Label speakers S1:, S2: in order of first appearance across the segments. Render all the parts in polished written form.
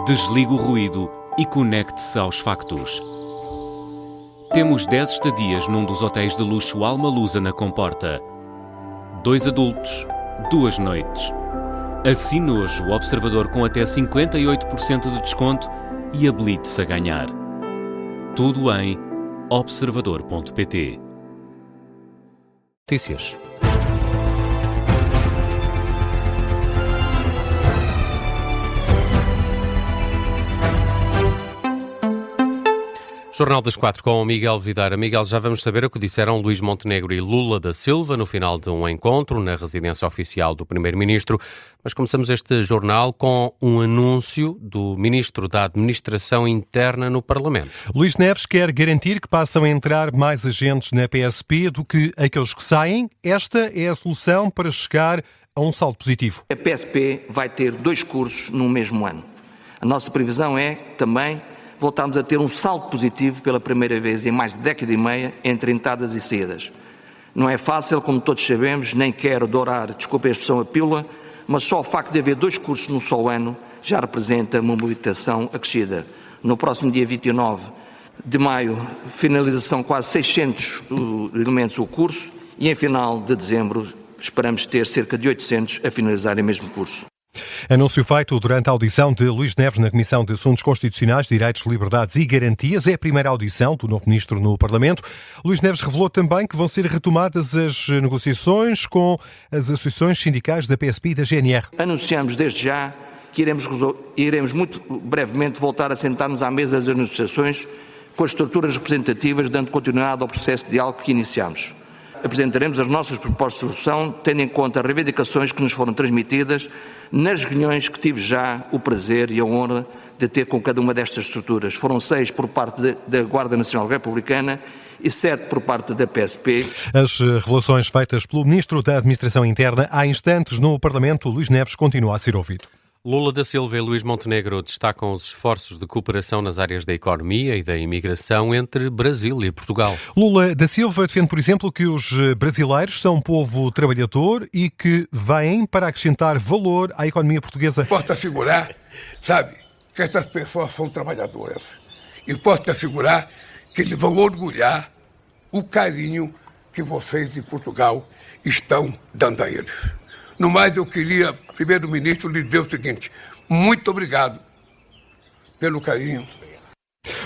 S1: Desligue o ruído e conecte-se aos factos. Temos 10 estadias num dos hotéis de luxo Alma Lusa na Comporta. 2 adultos, 2 noites. Assine hoje o Observador com até 58% de desconto e habilite-se a ganhar. Tudo em observador.pt.
S2: Notícias. Jornal das 4 com o Miguel Videira. Miguel, já vamos saber o que disseram Luís Montenegro e Lula da Silva no final de um encontro na residência oficial do Primeiro-Ministro. Mas começamos este jornal com um anúncio do Ministro da Administração Interna no Parlamento.
S3: Luís Neves quer garantir que passam a entrar mais agentes na PSP do que aqueles que saem. Esta é a solução para chegar a um saldo positivo.
S4: A PSP vai ter 2 cursos no mesmo ano. A nossa previsão é também voltámos a ter um saldo positivo pela primeira vez em mais de década e meia entre entradas e saídas. Não é fácil, como todos sabemos, nem quero dourar, desculpe a expressão, a pílula, mas só o facto de haver 2 cursos num só ano já representa uma mobilitação acrescida. No próximo dia 29 de maio, finalização quase 600 elementos o curso e em final de dezembro esperamos ter cerca de 800 a finalizarem o mesmo curso.
S3: Anúncio feito durante a audição de Luís Neves na Comissão de Assuntos Constitucionais, Direitos, Liberdades e Garantias. É a primeira audição do novo Ministro no Parlamento. Luís Neves revelou também que vão ser retomadas as negociações com as associações sindicais da PSP e da GNR.
S4: Anunciamos desde já que iremos muito brevemente voltar a sentar-nos à mesa das negociações com as estruturas representativas, dando continuidade ao processo de diálogo que iniciamos. Apresentaremos as nossas propostas de solução, tendo em conta as reivindicações que nos foram transmitidas nas reuniões que tive já o prazer e a honra de ter com cada uma destas estruturas. Foram 6 por parte da Guarda Nacional Republicana e 7 por parte da PSP.
S3: As revelações feitas pelo Ministro da Administração Interna há instantes no Parlamento, Luís Neves continua a ser ouvido.
S2: Lula da Silva e Luís Montenegro destacam os esforços de cooperação nas áreas da economia e da imigração entre Brasil e Portugal.
S3: Lula da Silva defende, por exemplo, que os brasileiros são um povo trabalhador e que vêm para acrescentar valor à economia portuguesa.
S5: Posso assegurar, sabe, que essas pessoas são trabalhadoras. E posso assegurar que eles vão orgulhar o carinho que vocês de Portugal estão dando a eles. No mais, eu queria, primeiro-ministro, lhe dizer o seguinte: muito obrigado pelo carinho.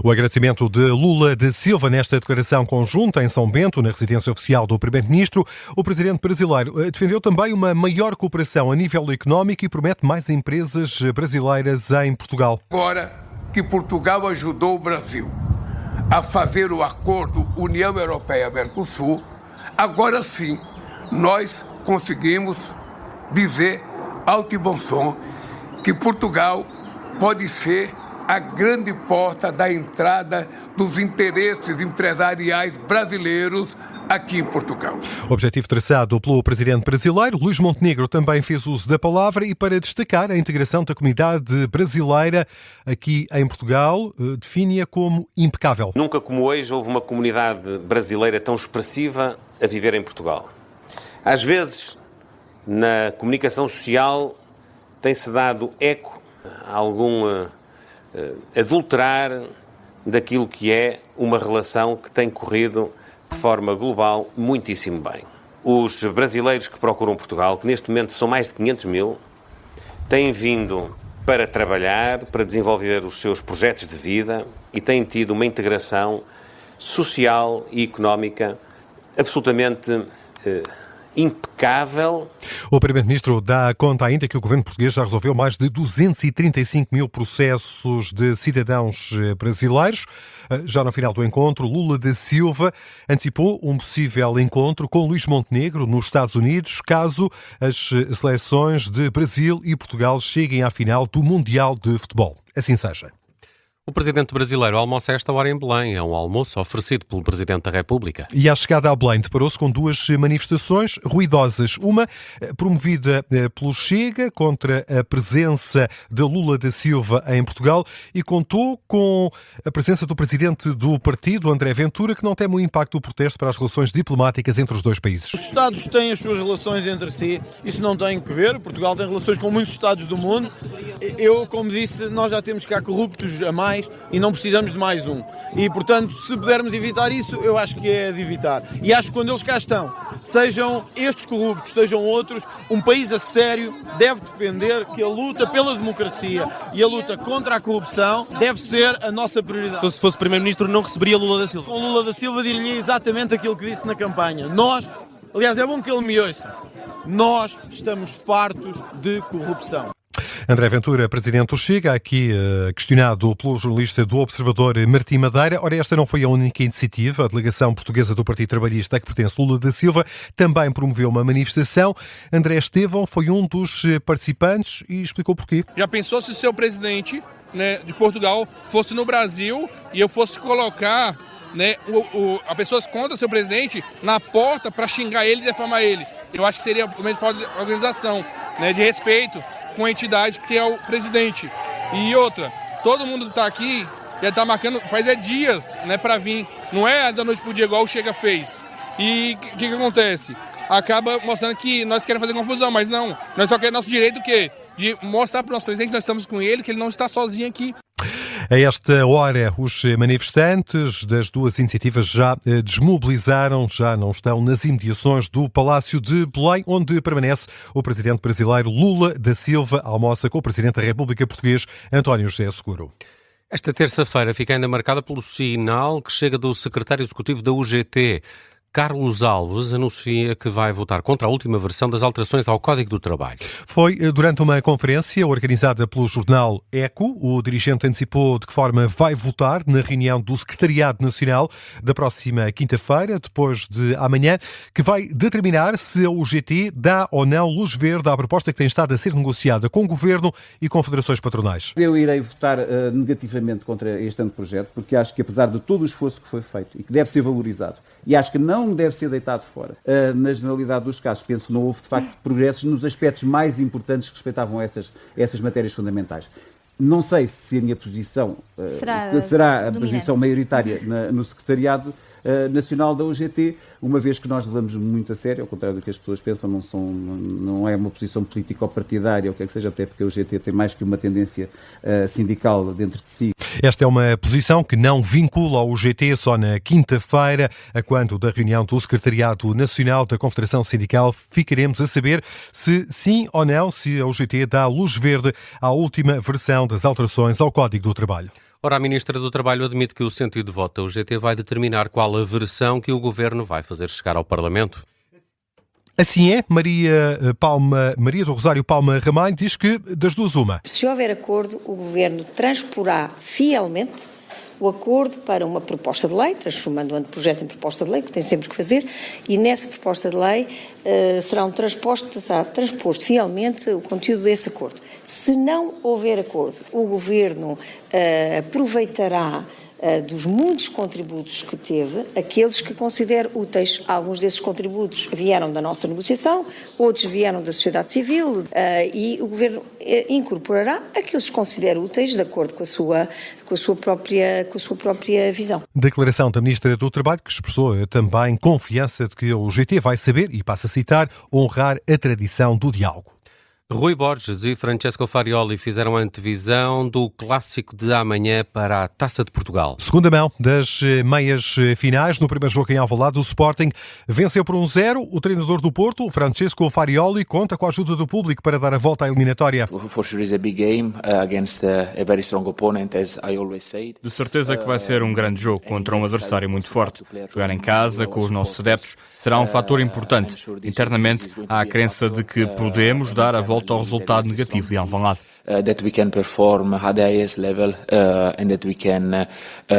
S3: O agradecimento de Lula da Silva nesta declaração conjunta em São Bento, na residência oficial do Primeiro-Ministro. O presidente brasileiro defendeu também uma maior cooperação a nível económico e promete mais empresas brasileiras em Portugal.
S5: Agora que Portugal ajudou o Brasil a fazer o acordo União Europeia-Mercosul, agora sim nós conseguimos dizer alto e bom som que Portugal pode ser a grande porta da entrada dos interesses empresariais brasileiros aqui em Portugal.
S3: O objetivo traçado pelo presidente brasileiro, Luís Montenegro, também fez uso da palavra e para destacar a integração da comunidade brasileira aqui em Portugal, define-a como impecável.
S6: Nunca como hoje houve uma comunidade brasileira tão expressiva a viver em Portugal. Às vezes, na comunicação social tem-se dado eco a algum adulterar daquilo que é uma relação que tem corrido de forma global muitíssimo bem. Os brasileiros que procuram Portugal, que neste momento são mais de 500 mil, têm vindo para trabalhar, para desenvolver os seus projetos de vida e têm tido uma integração social e económica absolutamente impecável.
S3: O Primeiro-Ministro dá conta ainda que o governo português já resolveu mais de 235 mil processos de cidadãos brasileiros. Já no final do encontro, Lula da Silva antecipou um possível encontro com Luís Montenegro nos Estados Unidos, caso as seleções de Brasil e Portugal cheguem à final do Mundial de Futebol. Assim seja.
S2: O presidente brasileiro almoça a esta hora em Belém. É um almoço oferecido pelo Presidente da República.
S3: E à chegada a Belém deparou-se com duas manifestações ruidosas. Uma promovida pelo Chega contra a presença de Lula da Silva em Portugal e contou com a presença do presidente do partido, André Ventura, que não teme o impacto do protesto para as relações diplomáticas entre os dois países.
S7: Os Estados têm as suas relações entre si, isso não tem que ver. Portugal tem relações com muitos Estados do mundo. Eu, como disse, nós já temos cá corruptos a mais e não precisamos de mais um. E, portanto, se pudermos evitar isso, eu acho que é de evitar. E acho que quando eles cá estão, sejam estes corruptos, sejam outros, um país a sério deve defender que a luta pela democracia e a luta contra a corrupção deve ser a nossa prioridade.
S8: Então, se fosse Primeiro-Ministro, não receberia Lula da Silva?
S7: Com Lula da Silva, diria exatamente aquilo que disse na campanha. Nós, aliás, é bom que ele me ouça, nós estamos fartos de corrupção.
S3: André Ventura, presidente do Chega, aqui questionado pelo jornalista do Observador Martim Madeira. Ora, esta não foi a única iniciativa. A delegação portuguesa do Partido Trabalhista, a que pertence Lula da Silva, também promoveu uma manifestação. André Estevão foi um dos participantes e explicou porquê.
S9: Já pensou se o seu presidente, né, de Portugal fosse no Brasil e eu fosse colocar, né, a pessoas contra o seu presidente na porta para xingar ele e defamar ele? Eu acho que seria uma falta de organização, né, de respeito com a entidade que é o presidente. E outra, todo mundo que está aqui já está marcando, faz dias, né, para vir. Não é da noite pro dia igual o Chega fez. E o que acontece? Acaba mostrando que nós queremos fazer confusão, mas não. Nós só queremos nosso direito o quê? De mostrar para o nosso presidente que nós estamos com ele, que ele não está sozinho aqui.
S3: A esta hora, os manifestantes das duas iniciativas já desmobilizaram, já não estão nas imediações do Palácio de Belém, onde permanece o presidente brasileiro Lula da Silva, almoça com o presidente da República Português, António José Seguro.
S2: Esta terça-feira fica ainda marcada pelo sinal que chega do secretário executivo da UGT. Carlos Alves anuncia que vai votar contra a última versão das alterações ao Código do Trabalho.
S3: Foi durante uma conferência organizada pelo jornal Eco. O dirigente antecipou de que forma vai votar na reunião do Secretariado Nacional da próxima quinta-feira, depois de amanhã, que vai determinar se a UGT dá ou não luz verde à proposta que tem estado a ser negociada com o Governo e com federações patronais.
S10: Eu irei votar negativamente contra este anteprojeto, porque acho que apesar de todo o esforço que foi feito e que deve ser valorizado, e acho que não deve ser deitado fora. Na generalidade dos casos, penso que não houve, de facto, progressos nos aspectos mais importantes que respeitavam essas matérias fundamentais. Não sei se a minha posição será a posição maioritária no Secretariado Nacional da UGT, uma vez que nós levamos muito a sério, ao contrário do que as pessoas pensam, não é uma posição político-partidária, ou o que é que seja, até porque a UGT tem mais que uma tendência sindical dentro de si.
S3: Esta é uma posição que não vincula ao UGT só na quinta-feira, a quando da reunião do Secretariado Nacional da Confederação Sindical, ficaremos a saber se sim ou não, se a UGT dá luz verde à última versão das alterações ao Código do Trabalho.
S2: Ora, a Ministra do Trabalho admite que o sentido de voto da UGT vai determinar qual a versão que o Governo vai fazer chegar ao Parlamento.
S3: Assim é, Maria do Rosário Palma Ramalho diz que das duas uma.
S11: Se houver acordo, o Governo transporá fielmente o acordo para uma proposta de lei, transformando o anteprojeto em proposta de lei, que tem sempre que fazer, e nessa proposta de lei será transposto fielmente o conteúdo desse acordo. Se não houver acordo, o Governo aproveitará dos muitos contributos que teve, aqueles que considera úteis. Alguns desses contributos vieram da nossa negociação, outros vieram da sociedade civil e o Governo incorporará aqueles que considera úteis de acordo com a sua própria visão.
S3: Declaração da Ministra do Trabalho, que expressou também confiança de que o UGT vai saber, e passa a citar, honrar a tradição do diálogo.
S2: Rui Borges e Francesco Farioli fizeram a antevisão do clássico de amanhã para a Taça de Portugal.
S3: Segunda mão das meias finais. No primeiro jogo em Alvalade, o Sporting venceu por 1-0. O treinador do Porto, Francesco Farioli, conta com a ajuda do público para dar a volta à eliminatória.
S12: For sure is a big game against a very strong opponent, as I always said.
S13: De certeza que vai ser um grande jogo contra um adversário muito forte. Jogar em casa com os nossos adeptos será um fator importante. Internamente há a crença de que podemos dar a volta ao resultado negativo de Alvalade.
S12: that we can perform at the highest level and that we can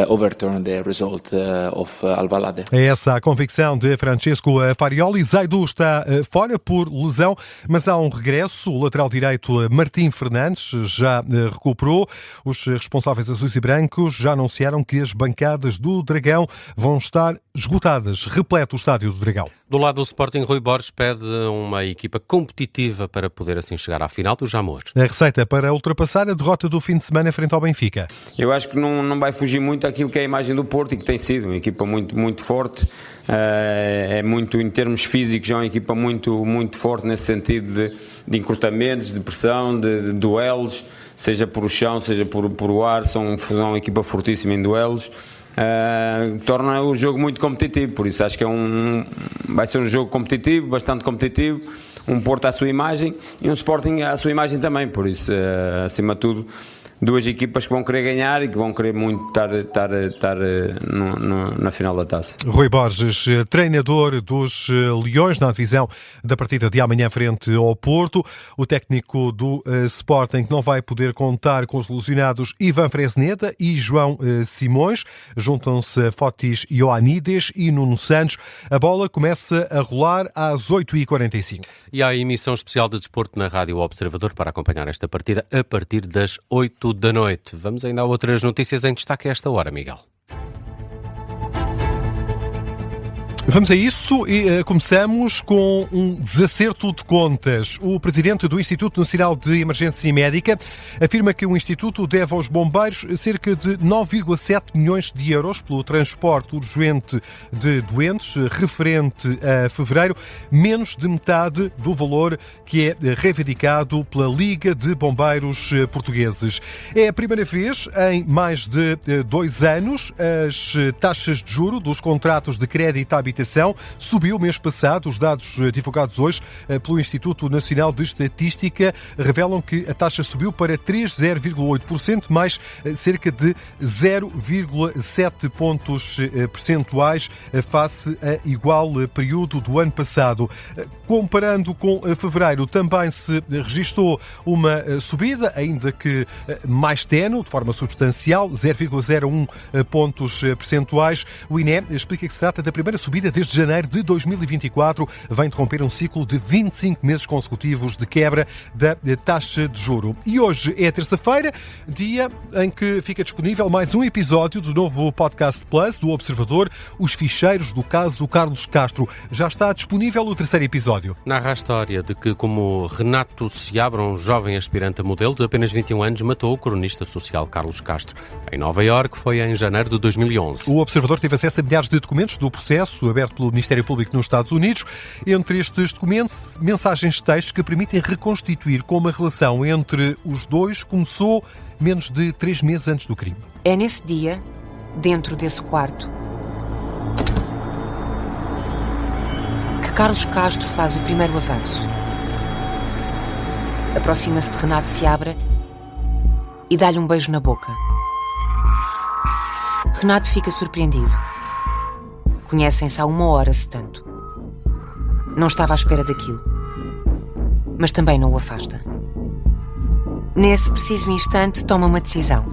S12: overturn the result of Alvalade.
S3: É essa a convicção de Francesco Farioli. Zaidu está fora por lesão, mas há um regresso. O lateral direito Martim Fernandes já recuperou. Os responsáveis azuis e brancos já anunciaram que as bancadas do Dragão vão estar esgotadas. Repleto o estádio do Dragão.
S2: Do lado do Sporting, Rui Borges pede uma equipa competitiva para poder assim chegar à final do Jamor.
S3: A receita para ultrapassar a derrota do fim de semana frente ao Benfica.
S14: Eu acho que não vai fugir muito daquilo que é a imagem do Porto e que tem sido uma equipa muito, muito forte. É muito, em termos físicos, é uma equipa muito, muito forte nesse sentido de encurtamentos, de pressão, de duelos, seja por o chão, seja por o ar. São uma equipa fortíssima em duelos. Torna o jogo muito competitivo, por isso acho que vai ser um jogo competitivo, bastante competitivo, um Porto à sua imagem e um Sporting à sua imagem também, por isso acima de tudo duas equipas que vão querer ganhar e que vão querer muito estar na final da taça.
S3: Rui Borges, treinador dos Leões na divisão da partida de amanhã frente ao Porto. O técnico do Sporting não vai poder contar com os lesionados Ivan Fresneda e João Simões. Juntam-se Fotis Ioannidis e Nuno Santos. A bola começa a rolar às 8h45.
S2: E há a emissão especial de desporto na Rádio Observador para acompanhar esta partida a partir das 8 da noite. Vamos ainda a outras notícias em destaque a esta hora, Miguel.
S3: Vamos a isso e começamos com um desacerto de contas. O presidente do Instituto Nacional de Emergência Médica afirma que o Instituto deve aos bombeiros cerca de 9,7 milhões de euros pelo transporte urgente de doentes referente a fevereiro, menos de metade do valor que é reivindicado pela Liga de Bombeiros Portugueses. É a primeira vez em mais de 2 anos as taxas de juro dos contratos de crédito à habitação subiu mês passado. Os dados divulgados hoje pelo Instituto Nacional de Estatística revelam que a taxa subiu para 3,08%, mais cerca de 0,7 pontos percentuais face a igual período do ano passado. Comparando com fevereiro, também se registou uma subida, ainda que mais ténue, de forma substancial, 0,01 pontos percentuais. O INE explica que se trata da primeira subida desde janeiro de 2024. Vai interromper um ciclo de 25 meses consecutivos de quebra da taxa de juro. E hoje é terça-feira, dia em que fica disponível mais um episódio do novo Podcast Plus do Observador, Os Ficheiros do caso Carlos Castro. Já está disponível o terceiro episódio.
S2: Narra a história de que, como Renato Seabra, um jovem aspirante a modelo de apenas 21 anos, matou o cronista social Carlos Castro. Em Nova Iorque foi em janeiro de 2011.
S3: O Observador teve acesso a milhares de documentos do processo aberto pelo Ministério Público nos Estados Unidos. Entre estes documentos, mensagens de texto que permitem reconstituir como a relação entre os dois começou menos de 3 meses antes do crime.
S15: É nesse dia, dentro desse quarto, que Carlos Castro faz o primeiro avanço. Aproxima-se de Renato Seabra e dá-lhe um beijo na boca. Renato fica surpreendido. Conhecem-se há 1 hora, se tanto. Não estava à espera daquilo, mas também não o afasta. Nesse preciso instante, toma uma decisão.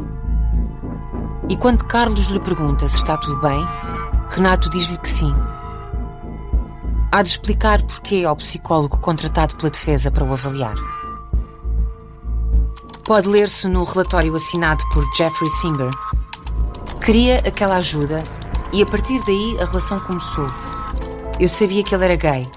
S15: E quando Carlos lhe pergunta se está tudo bem, Renato diz-lhe que sim. Há de explicar porquê ao psicólogo contratado pela defesa para o avaliar. Pode ler-se no relatório assinado por Jeffrey Singer. Queria aquela ajuda e a partir daí a relação começou. Eu sabia que ele era gay.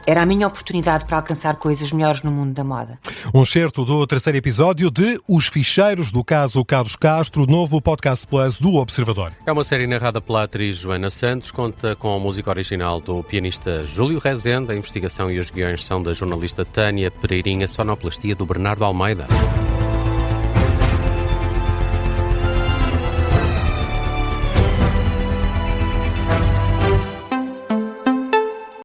S15: Era a minha oportunidade para alcançar coisas melhores no mundo da moda.
S3: Um excerto do terceiro episódio de Os Ficheiros do caso Carlos Castro, novo Podcast Plus do Observador.
S2: É uma série narrada pela atriz Joana Santos, conta com a música original do pianista Júlio Rezende, a investigação e os guiões são da jornalista Tânia Pereirinha, sonoplastia do Bernardo Almeida.